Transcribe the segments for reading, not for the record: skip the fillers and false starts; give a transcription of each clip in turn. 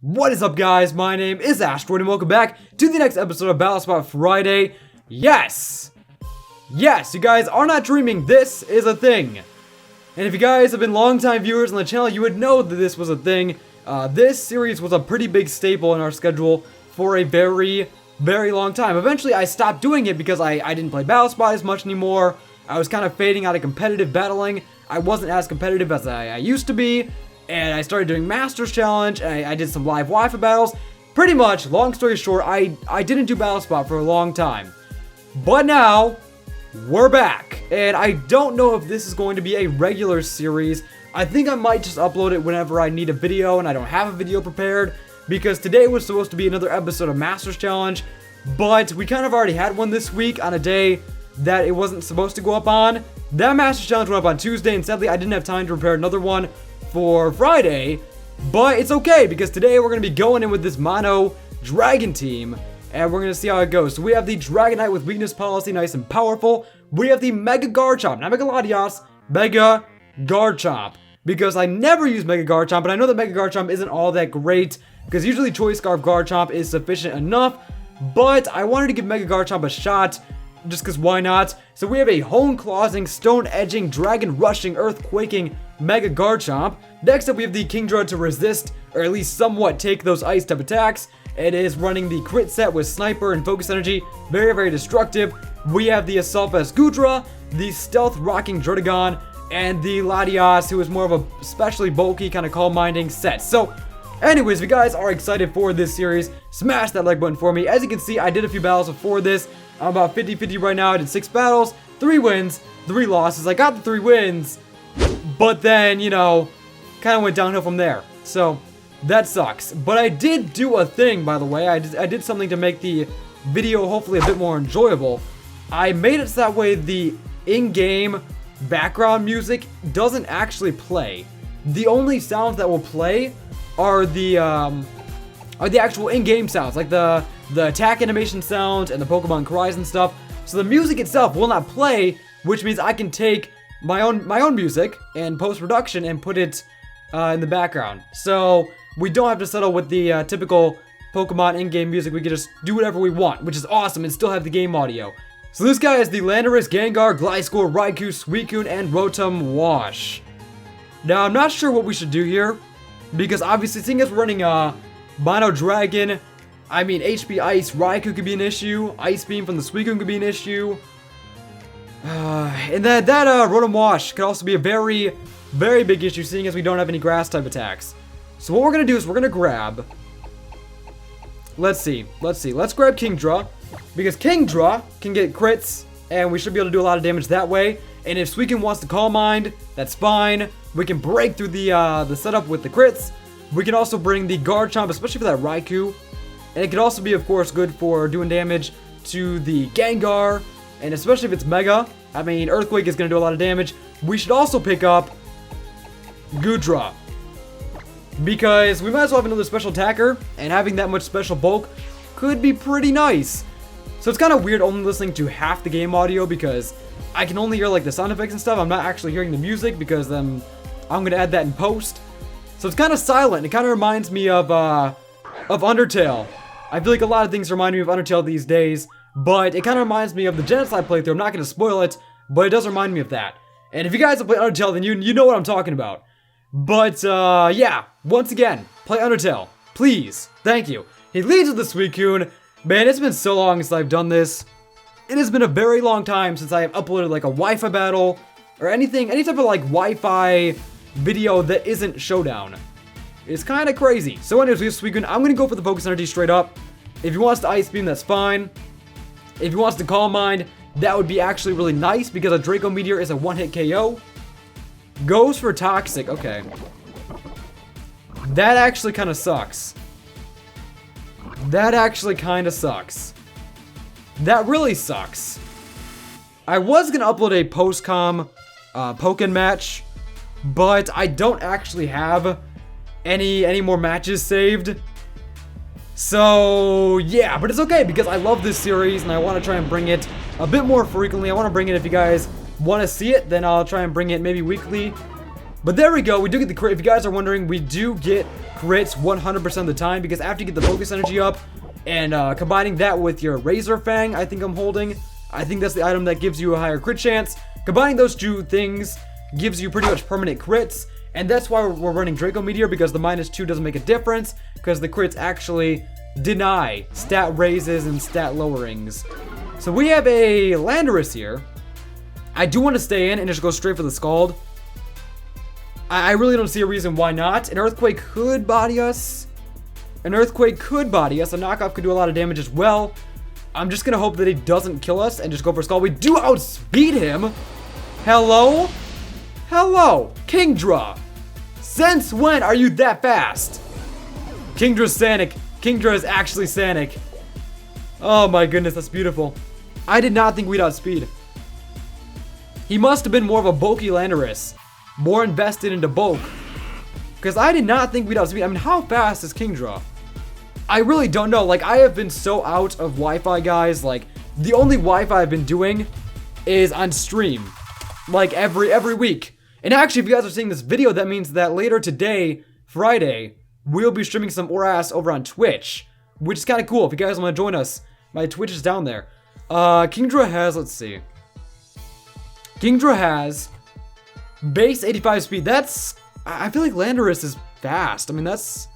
What is up, guys? My name is Asteroid, and welcome back to the next episode of Battle Spot Friday. Yes, you guys are not dreaming. This is a thing. And if you guys have been longtime viewers on the channel, you would know that this was a thing. This series was a pretty big staple in our schedule for a very long time. Eventually, I stopped doing it because I didn't play Battle Spot as much anymore. I was kind of fading out of competitive battling. I wasn't as competitive as I used to be. And I started doing Masters Challenge, and I did some live Wi-Fi battles. Pretty much, long story short, I didn't do Battle Spot for a long time. But now, we're back. And I don't know if this is going to be a regular series. I think I might just upload it whenever I need a video and I don't have a video prepared. Because today was supposed to be another episode of Masters Challenge. But we kind of already had one this week on a day that it wasn't supposed to go up on. That Masters Challenge went up on Tuesday, and sadly I didn't have time to prepare another one for Friday, but it's okay because today we're going to be going in with this mono dragon team and we're going to see how it goes. So we have the Dragon Knight with weakness policy, nice and powerful. We have the Mega Garchomp, not Mega Latias, Mega Garchomp, because I never use Mega Garchomp, but I know that Mega Garchomp isn't all that great because usually Choice Scarf Garchomp is sufficient enough, but I wanted to give Mega Garchomp a shot just because why not? So we have a Hone Clawsing, Stone Edging, Dragon Rushing, Earthquaking Mega Garchomp. Next up we have the Kingdra to resist, or at least somewhat take those ice type attacks. It is running the crit set with Sniper and Focus Energy, very destructive. We have the Assault Vest Goodra, the Stealth Rocking Druddigon, and the Latias, who is more of a especially bulky kind of calm minding set. So anyways, if you guys are excited for this series, smash that like button for me. As you can see, I did a few battles before this. I'm about 50-50 right now. I did 6 battles, 3 wins, 3 losses. I got the 3 wins, but then, you know, kind of went downhill from there. So that sucks. But I did do a thing, by the way. I did something to make the video hopefully a bit more enjoyable. I made it so that way the in-game background music doesn't actually play. The only sounds that will play are the actual in-game sounds, like the attack animation sounds and the Pokemon cries and stuff. So the music itself will not play, which means I can take my own music and post-production and put it in the background. So we don't have to settle with the typical Pokemon in-game music. We can just do whatever we want, which is awesome, and still have the game audio. So this guy is the Landorus, Gengar, Gliscor, Raikou, Suicune, and Rotom Wash. Now I'm not sure what we should do here, because obviously seeing as we're running Mono Dragon, I mean, HP Ice, Raikou could be an issue. Ice Beam from the Suicune could be an issue. And that Rotom Wash could also be a very big issue, seeing as we don't have any grass type attacks. So what we're going to do is we're going to grab... Let's see. Let's grab Kingdra, because Kingdra can get crits, and we should be able to do a lot of damage that way. And if Suicune wants to Calm Mind, that's fine. We can break through the setup with the crits. We can also bring the Garchomp, especially for that Raikou. And it could also be, of course, good for doing damage to the Gengar. And especially if it's Mega. I mean, Earthquake is going to do a lot of damage. We should also pick up Goodra, because we might as well have another special attacker. And having that much special bulk could be pretty nice. So it's kind of weird only listening to half the game audio, because I can only hear like the sound effects and stuff. I'm not actually hearing the music, because then I'm going to add that in post. So it's kind of silent. It kind of reminds me of Undertale. I feel like a lot of things remind me of Undertale these days, but it kind of reminds me of the Genocide playthrough. I'm not going to spoil it, but it does remind me of that. And if you guys have played Undertale, then you know what I'm talking about. But, yeah, once again, play Undertale. Please. Thank you. He leads with the Suicune. Man, it's been so long since I've done this. It has been a very long time since I have uploaded, like, a Wi-Fi battle, or any type of, like, Wi-Fi video that isn't Showdown. It's kind of crazy. So anyways, we have Suicune. I'm going to go for the Focus Energy straight up. If he wants to Ice Beam, that's fine. If he wants to Calm Mind, that would be actually really nice, because a Draco Meteor is a one-hit KO. Goes for Toxic. Okay. That actually kind of sucks. That really sucks. I was going to upload a post-com Pokken match, but I don't actually have any more matches saved. So yeah, but it's okay, because I love this series and I want to try and bring it a bit more frequently. I want to bring it, if you guys want to see it, then I'll try and bring it maybe weekly. But there we go. We do get the crit. If you guys are wondering, we do get crits 100% of the time because after you get the focus energy up and combining that with your Razor Fang, I think I'm holding, I think that's the item that gives you a higher crit chance. Combining those two things gives you pretty much permanent crits. And that's why we're running Draco Meteor, because the -2 doesn't make a difference, because the crits actually deny stat raises and stat lowerings. So we have a Landorus here. I do want to stay in and just go straight for the Scald. I really don't see a reason why not. An Earthquake could body us. A knockoff could do a lot of damage as well. I'm just going to hope that he doesn't kill us and just go for Scald. We do outspeed him. Hello? Hello, Kingdra. Since when are you that fast? Kingdra's Sanic. Kingdra is actually Sanic. Oh my goodness, that's beautiful. I did not think we'd outspeed. He must have been more of a bulky Landorus. More invested into bulk. Because I did not think we'd outspeed. I mean, how fast is Kingdra? I really don't know. Like, I have been so out of Wi-Fi, guys. Like, the only Wi-Fi I've been doing is on stream. Like, every week. And actually, if you guys are seeing this video, that means that later today, Friday, we'll be streaming some ORAS over on Twitch. Which is kind of cool. If you guys want to join us, my Twitch is down there. Kingdra has, let's see. Kingdra has base 85 speed. I feel like Landorus is fast. I mean, that's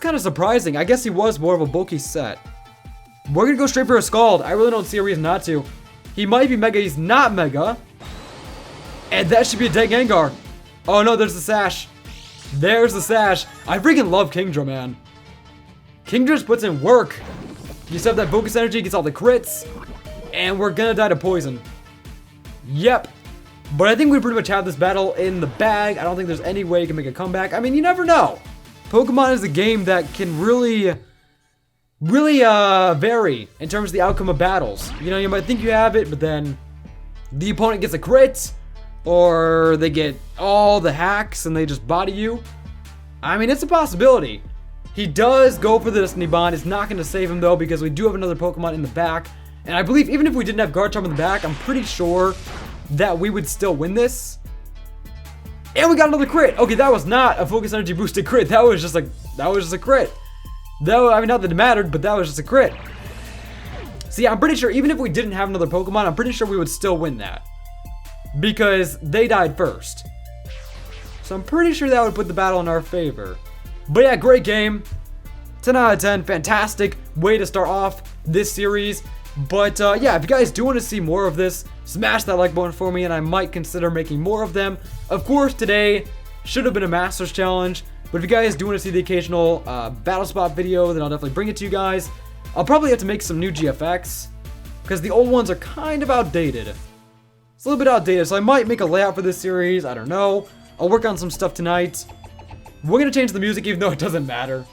kind of surprising. I guess he was more of a bulky set. We're going to go straight for a Scald. I really don't see a reason not to. He might be Mega. He's not Mega. And that should be a dead Gengar. Oh no, there's the Sash. There's the Sash. I freaking love Kingdra, man. Kingdra just puts in work. You set up that focus energy, gets all the crits. And we're going to die to poison. Yep. But I think we pretty much have this battle in the bag. I don't think there's any way you can make a comeback. I mean, you never know. Pokemon is a game that can really vary in terms of the outcome of battles. You know, you might think you have it, but then the opponent gets a crit, or they get all the hacks and they just body you. I mean, it's a possibility. He does go for the Destiny Bond. It's not going to save him, though, because we do have another Pokemon in the back. And I believe even if we didn't have Garchomp in the back, I'm pretty sure that we would still win this. And we got another crit. Okay, that was not a focus energy boosted crit. That was just a crit. I mean, not that it mattered, but that was just a crit. See, I'm pretty sure even if we didn't have another Pokemon, I'm pretty sure we would still win that. Because they died first. So I'm pretty sure that would put the battle in our favor. But yeah, great game. 10 out of 10. Fantastic way to start off this series. But yeah, if you guys do want to see more of this, smash that like button for me and I might consider making more of them. Of course, today should have been a Masters Challenge. But if you guys do want to see the occasional Battle Spot video, then I'll definitely bring it to you guys. I'll probably have to make some new GFX, because the old ones are kind of outdated. It's a little bit outdated, so I might make a layout for this series. I don't know. I'll work on some stuff tonight. We're going to change the music, even though it doesn't matter.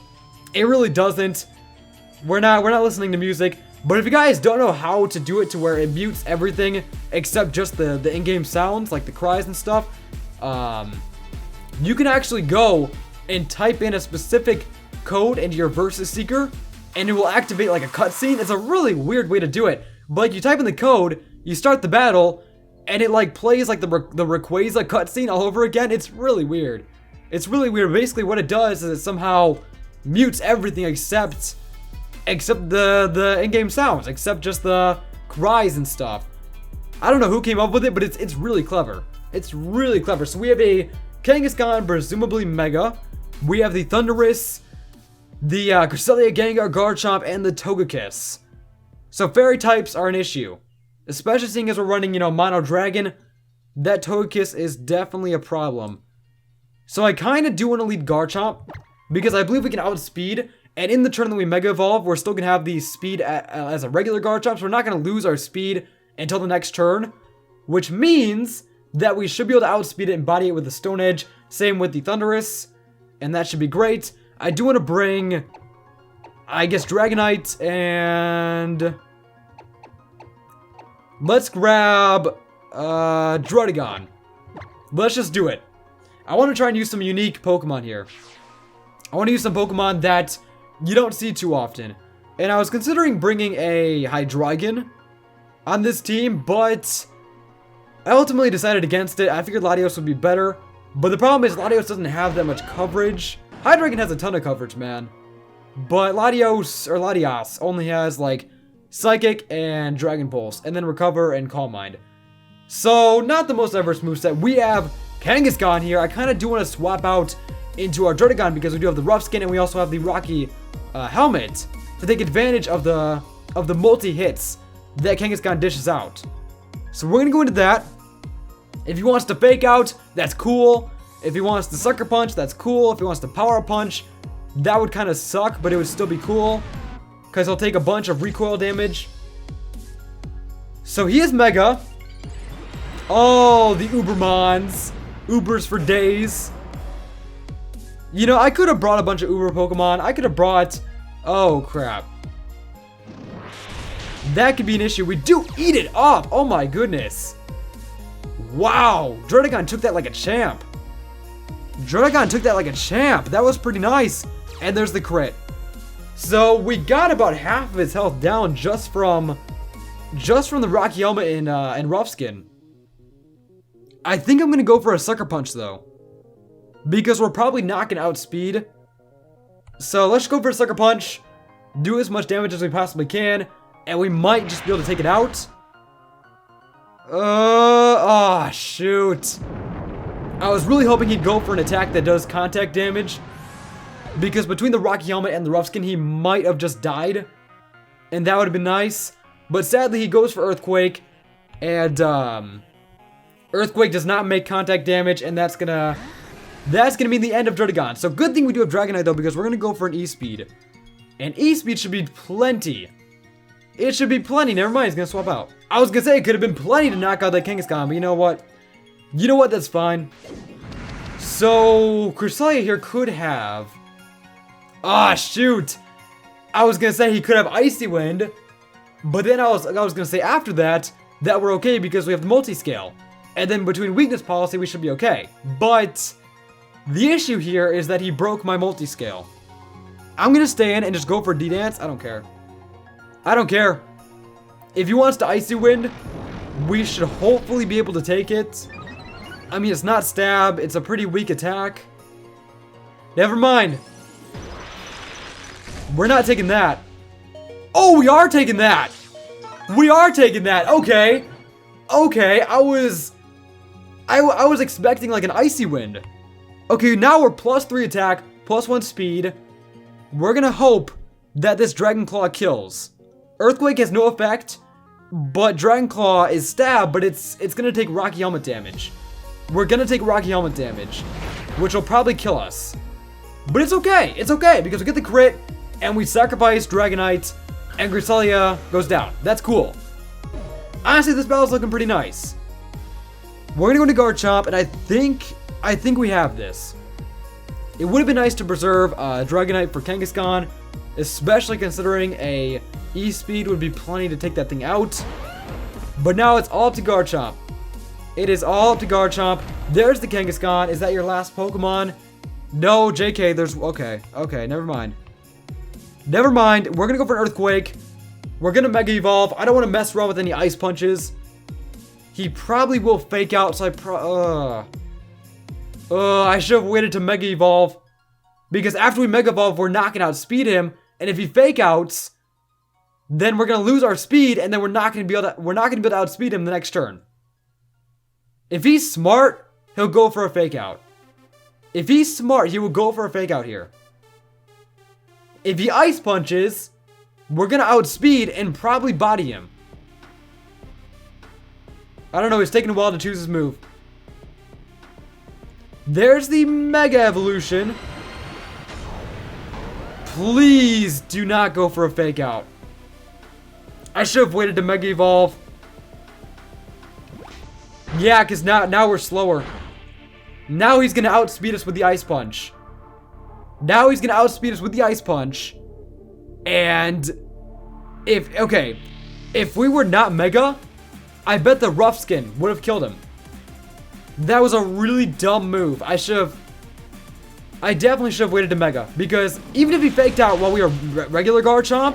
It really doesn't. We're not listening to music. But if you guys don't know how to do it to where it mutes everything except just the in-game sounds, like the cries and stuff, you can actually go and type in a specific code into your Versus Seeker, and it will activate like a cutscene. It's a really weird way to do it. But like, you type in the code, you start the battle, and it like plays like the Rayquaza cutscene all over again. It's really weird. It's really weird. Basically, what it does is it somehow mutes everything except the in-game sounds, except just the cries and stuff. I don't know who came up with it, but it's really clever. It's really clever. So we have a Kangaskhan, presumably Mega. We have the Thundurus, the Cresselia, Gengar, Garchomp, and the Togekiss. So fairy types are an issue. Especially seeing as we're running, Mono Dragon. That Togekiss is definitely a problem. So I kind of do want to lead Garchomp, because I believe we can outspeed. And in the turn that we Mega Evolve, we're still going to have the speed as a regular Garchomp. So we're not going to lose our speed until the next turn. Which means that we should be able to outspeed it and body it with the Stone Edge. Same with the Thundurus. And that should be great. I do want to bring, I guess, Dragonite and let's grab Druddigon. Let's just do it. I want to try and use some unique Pokemon here. I want to use some Pokemon that you don't see too often. And I was considering bringing a Hydreigon on this team, but I ultimately decided against it. I figured Latios would be better. But the problem is Latios doesn't have that much coverage. Hydreigon has a ton of coverage, man. But Latios only has like Psychic and Dragon Pulse, and then Recover and Calm Mind. So, not the most diverse moveset. We have Kangaskhan here. I kind of do want to swap out into our Druddigon because we do have the rough skin and we also have the Rocky helmet to take advantage of the multi-hits that Kangaskhan dishes out. So we're going to go into that. If he wants to fake out, that's cool. If he wants to Sucker Punch, that's cool. If he wants to Power Punch, that would kind of suck, but it would still be cool. Because he'll take a bunch of recoil damage. So he is Mega. Oh, the Ubermons. Ubers for days. You know, I could have brought a bunch of Uber Pokemon. I could have brought... Oh, crap. That could be an issue. We do eat it up. Oh, my goodness. Wow. Druddigon took that like a champ. Druddigon took that like a champ. That was pretty nice. And there's the crit. So we got about half of his health down just from the Rocky Helmet and Rough Skin. I think I'm gonna go for a Sucker Punch though, because we're probably not gonna outspeed. So let's go for a Sucker Punch, do as much damage as we possibly can, and we might just be able to take it out. Oh shoot! I was really hoping he'd go for an attack that does contact damage. Because between the Rocky Helmet and the Rough Skin, he might have just died. And that would have been nice. But sadly, he goes for Earthquake. And, Earthquake does not make contact damage. And that's gonna be the end of Druddigon. So good thing we do have Dragonite, though, because we're gonna go for an E-Speed. And E-Speed should be plenty. It should be plenty. Never mind, he's gonna swap out. I was gonna say it could have been plenty to knock out that Kangaskhan, but you know what? You know what? That's fine. So, Cresselia here could have... Ah, shoot! I was gonna say he could have Icy Wind, but then I was gonna say after that we're okay because we have the multi-scale. And then between weakness policy, we should be okay. But the issue here is that he broke my multi-scale. I'm gonna stay in and just go for D-Dance. I don't care. I don't care. If he wants to Icy Wind, we should hopefully be able to take it. I mean, it's not Stab. It's a pretty weak attack. Never mind. We're not taking that. Oh, we are taking that. We are taking that. Okay. Okay, I was expecting like an Icy Wind. Okay, now we're +3 attack, +1 speed. We're gonna hope that this Dragon Claw kills. Earthquake has no effect, but Dragon Claw is stab, but it's gonna take Rocky Helmet damage. We're gonna take Rocky Helmet damage, which will probably kill us. But it's okay. It's okay because we get the crit. And we sacrifice Dragonite, and Cresselia goes down. That's cool. Honestly, this battle's looking pretty nice. We're gonna go into Garchomp, and I think we have this. It would have been nice to preserve Dragonite for Kangaskhan, especially considering a E-Speed would be plenty to take that thing out. But now it's all up to Garchomp. It is all up to Garchomp. There's the Kangaskhan. Is that your last Pokemon? No, JK, there's... Okay, never mind. Never mind, we're gonna go for an Earthquake. We're gonna Mega Evolve. I don't want to mess around with any Ice Punches. He probably will Fake Out, so I should have waited to Mega Evolve. Because after we Mega Evolve, we're not gonna outspeed him. And if he Fake Outs, then we're gonna lose our speed, and then we're not gonna be able to outspeed him the next turn. If he's smart, he'll go for a Fake Out. If he's smart, he will go for a Fake Out here. If he Ice Punches, we're gonna outspeed and probably body him. I don't know, he's taking a while to choose his move. There's the Mega Evolution. Please do not go for a Fake Out. I should have waited to Mega Evolve. Yeah, because now we're slower. Now he's gonna outspeed us with the Ice Punch. And if we were not Mega, I bet the Rough Skin would have killed him. That was a really dumb move. I definitely should have waited to Mega, because even if he faked out while we were regular Garchomp,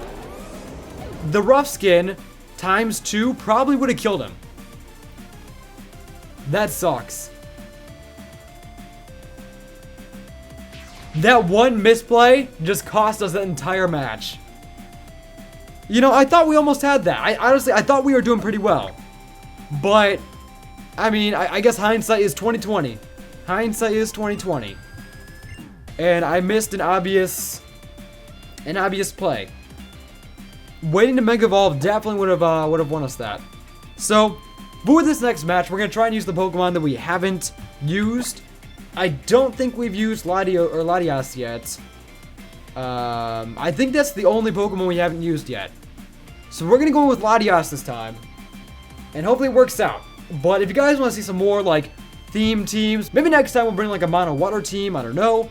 the Rough Skin ×2 probably would have killed him. That sucks. That one misplay just cost us that entire match. You know, I thought we almost had that. I thought we were doing pretty well. But, I mean, I guess hindsight is 2020. Hindsight is 2020. And I missed an obvious play. Waiting to Mega Evolve definitely would have won us that. So, for this next match, we're gonna try and use the Pokemon that we haven't used. I don't think we've used Latias yet. I think that's the only Pokemon we haven't used yet. So we're gonna go with Latias this time, and hopefully it works out. But if you guys want to see some more like theme teams, maybe next time we'll bring like a Mono Water team. I don't know.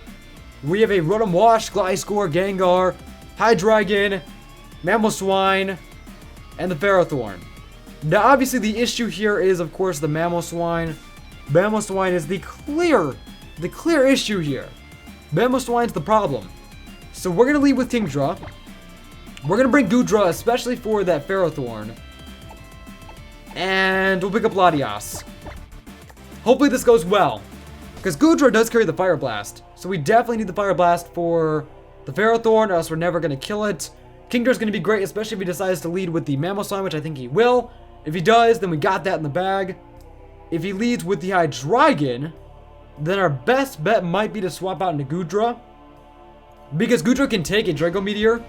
We have a Rotom Wash, Gliscor, Gengar, Hydreigon, Mamoswine, and the Ferrothorn. Now, obviously, the issue here is, of course, the Mamoswine. Mamoswine is the clear issue here. Mamoswine's the problem. So we're gonna lead with Kingdra. We're gonna bring Goodra, especially for that Ferrothorn. And we'll pick up Latias. Hopefully this goes well, because Goodra does carry the Fire Blast. So we definitely need the Fire Blast for the Ferrothorn, or else we're never gonna kill it. Kingdra's gonna be great, especially if he decides to lead with the Mamoswine, which I think he will. If he does, then we got that in the bag. If he leads with the Hydreigon, then our best bet might be to swap out into Goodra, because Goodra can take a Draco Meteor,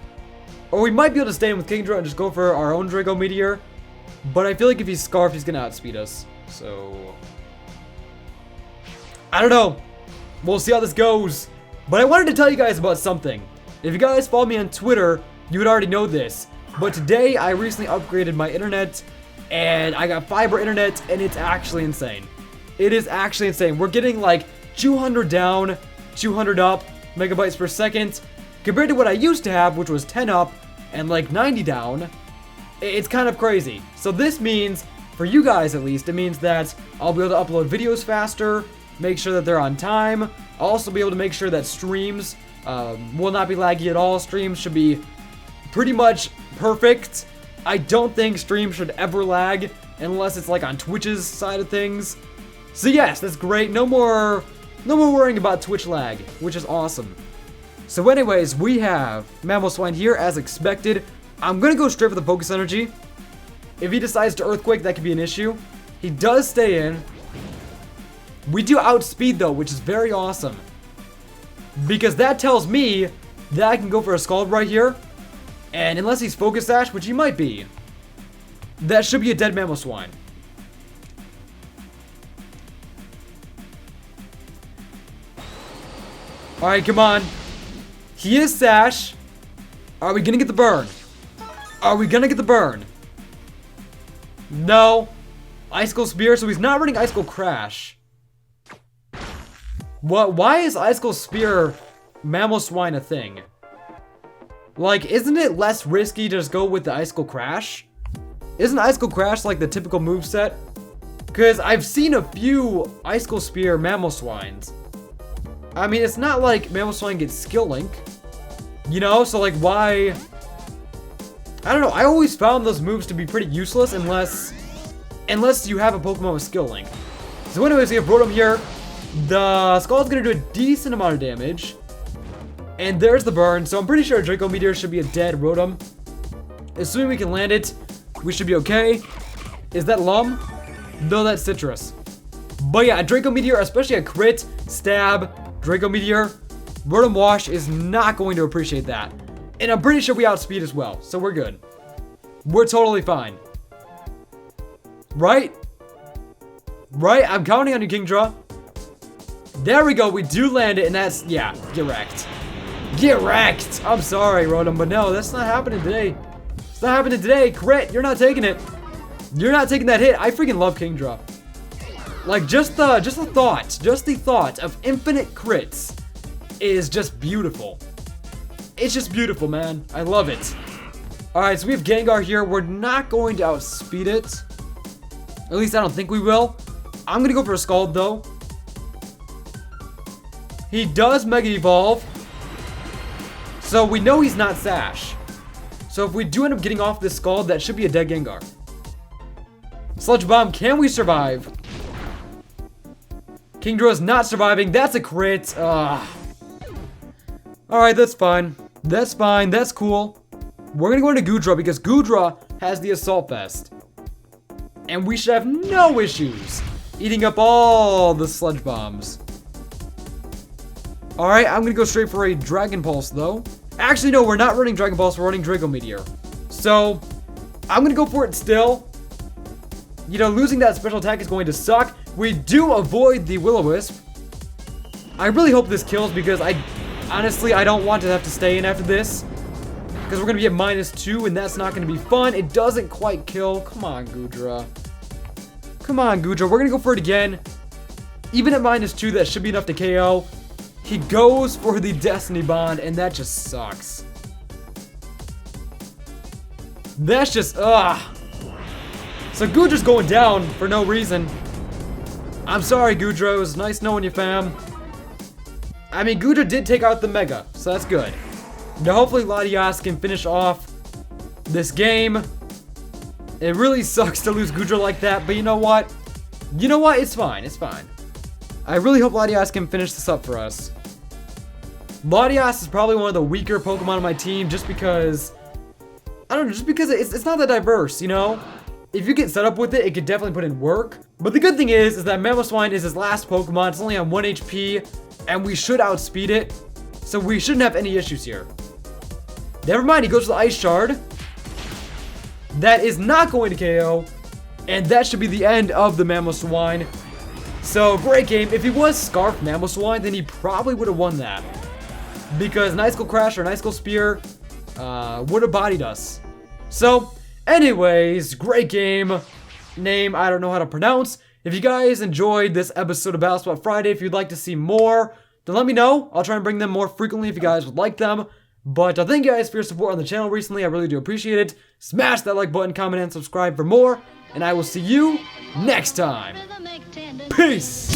or we might be able to stay in with Kingdra and just go for our own Draco Meteor. But I feel like if he's Scarf, he's gonna outspeed us. So I don't know. We'll see how this goes. But I wanted to tell you guys about something. If you guys follow me on Twitter, you would already know this. But today, I recently upgraded my internet, and I got fiber internet, and it's actually insane. It is actually insane. We're getting like 200 down, 200 up megabytes per second, compared to what I used to have, which was 10 up and like 90 down. It's kind of crazy. So this means, for you guys at least, it means that I'll be able to upload videos faster, make sure that they're on time. I'll also be able to make sure that streams will not be laggy at all. Streams should be pretty much perfect. I don't think streams should ever lag unless it's like on Twitch's side of things. So yes, that's great. No more worrying about Twitch lag, which is awesome. So anyways, we have Mamoswine here as expected. I'm gonna go straight for the Focus Energy. If he decides to Earthquake, that could be an issue. He does stay in. We do outspeed though, which is very awesome, because that tells me that I can go for a Scald right here. And unless he's Focus Sash, which he might be, that should be a dead Mamoswine. Alright, come on. He is Sash. Are we gonna get the burn? Are we gonna get the burn? No. Icicle Spear, so he's not running Icicle Crash. What? Why is Icicle Spear Mamoswine a thing? Like, isn't it less risky to just go with the Icicle Crash? Isn't Icicle Crash like the typical moveset? Because I've seen a few Icicle Spear Mamoswines. I mean, it's not like Mamoswine gets Skill Link, you know? So, like, why? I don't know. I always found those moves to be pretty useless unless you have a Pokemon with Skill Link. So anyways, we have Rotom here. The Scald's going to do a decent amount of damage. And there's the burn. So I'm pretty sure a Draco Meteor should be a dead Rotom. Assuming we can land it, we should be okay. Is that Lum? No, that's Citrus. But yeah, a Draco Meteor, especially a crit, stab, Draco Meteor, Rotom Wash is not going to appreciate that. And I'm pretty sure we outspeed as well, so we're good. We're totally fine. Right? Right? I'm counting on you, Kingdra. There we go, we do land it, and that's, yeah, get wrecked. Get wrecked! I'm sorry, Rotom, but no, that's not happening today. It's not happening today. Crit, you're not taking it. You're not taking that hit. I freaking love Kingdra. Like, just the thought of infinite crits is just beautiful. It's just beautiful, man. I love it. Alright, so we have Gengar here. We're not going to outspeed it. At least I don't think we will. I'm going to go for a Scald, though. He does Mega Evolve. So we know he's not Sash. So if we do end up getting off this Scald, that should be a dead Gengar. Sludge Bomb, can we survive? Kingdra is not surviving. That's a crit. Alright, that's fine. That's fine. That's cool. We're gonna go into Goodra because Goodra has the Assault Vest. And we should have no issues eating up all the Sludge Bombs. Alright, I'm gonna go straight for a Dragon Pulse though. Actually, no, we're not running Dragon Pulse, we're running Draco Meteor. So, I'm gonna go for it still. You know, losing that special attack is going to suck. We do avoid the Will-O-Wisp. I really hope this kills because honestly, I don't want to have to stay in after this. Because we're going to be at -2 and that's not going to be fun. It doesn't quite kill. Come on, Goodra. Come on, Goodra. We're going to go for it again. Even at -2, that should be enough to KO. He goes for the Destiny Bond and that just sucks. That's just, ugh. So Goodra's going down for no reason. I'm sorry, Goodra. It was nice knowing you, fam. I mean, Goodra did take out the Mega, so that's good. Now, hopefully, Latias can finish off this game. It really sucks to lose Goodra like that, but you know what? You know what? It's fine. It's fine. I really hope Latias can finish this up for us. Latias is probably one of the weaker Pokemon on my team just because... I don't know, just because it's not that diverse, you know? If you get set up with it, it could definitely put in work. But the good thing is that Mamoswine is his last Pokemon. It's only on 1 HP, and we should outspeed it. So we shouldn't have any issues here. Never mind, he goes for the Ice Shard. That is not going to KO. And that should be the end of the Mamoswine. So, great game. If he was Scarf Mamoswine, then he probably would have won that. Because an Icicle Crash or an Icicle Spear would have bodied us. So, anyways, great game. Name, I don't know how to pronounce. If you guys enjoyed this episode of Battle Spot Friday, if you'd like to see more, then let me know. I'll try and bring them more frequently if you guys would like them. But thank you guys for your support on the channel recently. I really do appreciate it. Smash that like button, comment, and subscribe for more. And I will see you next time. Peace!